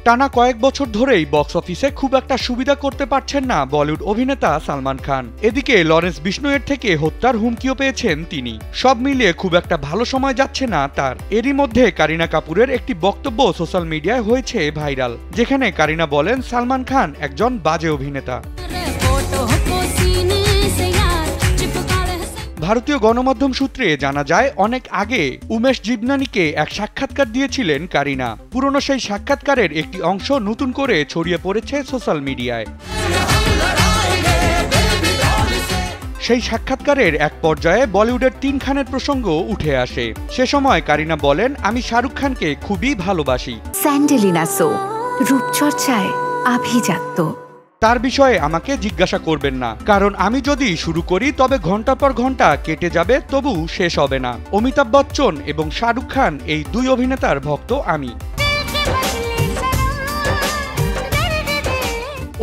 টানা কয়েক বছর ধরেই বক্স অফিসে খুব একটা সুবিধা করতে পারছেন না বলিউড অভিনেতা সালমান খান। এদিকে লরেন্স বিশনোয়ের থেকে হত্যার হুমকিও পেয়েছেন তিনি। সব মিলিয়ে খুব একটা ভালো সময় যাচ্ছে না তার। এরই মধ্যে কারিনা কাপুরের একটি বক্তব্য সোশ্যাল মিডিয়ায় হয়েছে ভাইরাল, যেখানে কারিনা বলেন সালমান খান একজন বাজে অভিনেতা। ভারতীয় গণমাধ্যম সূত্রে জানা যায়, অনেক আগে উমেশ জিবনানিকে এক সাক্ষাৎকার দিয়েছিলেন কারিনা। পুরনো সেই সাক্ষাৎকারের একটি অংশ নতুন করে ছড়িয়ে পড়েছে সোশ্যাল মিডিয়ায়। সেই সাক্ষাৎকারের এক পর্যায়ে বলিউডের ৩ খানের প্রসঙ্গ উঠে আসে। সে সময় কারিনা বলেন, আমি শাহরুখ খানকে খুবই ভালোবাসি। স্যান্ডেলিনা সো রূপচর্চায় আভিজাত্য। তার বিষয়ে আমাকে জিজ্ঞাসা করবেন না, কারণ আমি যদি শুরু করি তবে ঘন্টার পর ঘন্টা কেটে যাবে, তবু শেষ হবে না। অমিতাভ বচ্চন এবং শাহরুখ খান এই দুই অভিনেতার ভক্ত আমি।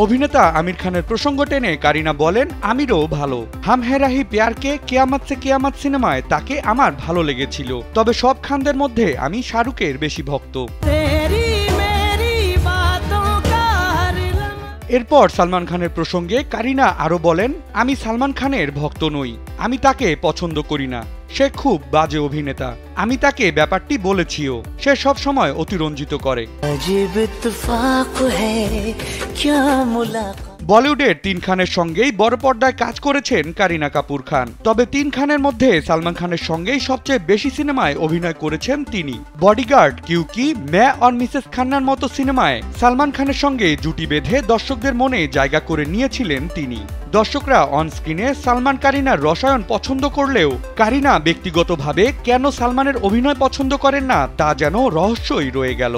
অভিনেতা আমির খানের প্রসঙ্গ টেনে কারিনা বলেন, আমিরও ভালো। হাম হে রাহি প্যারকে কিয়ামত সে কিয়ামত সিনেমায় তাকে আমার ভালো লেগেছিল, তবে সব খানদের মধ্যে আমি শাহরুখের বেশি ভক্ত। এরপর সালমান খানের প্রসঙ্গে কারিনা আরো বলেন, আমি সালমান খানের ভক্ত নই, আমি তাকে পছন্দ করি না, সে খুব বাজে অভিনেতা। আমি তাকে ব্যাপারটি বলেছিও, সে সব সময় অতিরঞ্জিত করে। বলিউডের ৩ খানের সঙ্গেই বড় পর্দায় কাজ করেছেন কারিনা কাপুর খান। তবে ৩ খানের মধ্যে সালমান খানের সঙ্গেই সবচেয়ে বেশি সিনেমায় অভিনয় করেছেন তিনি। বডিগার্ড, কিউকি, মে और মিসেস খান্নার মতো সিনেমায় সালমান খানের সঙ্গে জুটি বেঁধে দর্শকদের মনে জায়গা করে নিয়েছিলেন তিনি। দর্শকরা অন স্ক্রিনে সালমান কারিনার রসায়ন পছন্দ করলেও কারিনা ব্যক্তিগতভাবে কেন সালমানের অভিনয় পছন্দ করেন না তা যেন রহস্যই রয়ে গেল।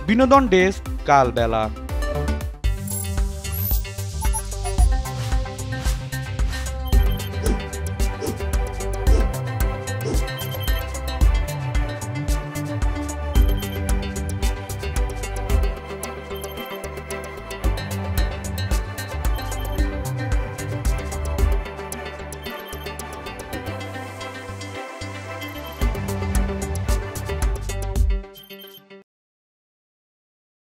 বিনোদন ডেস্ক, কালবেলা।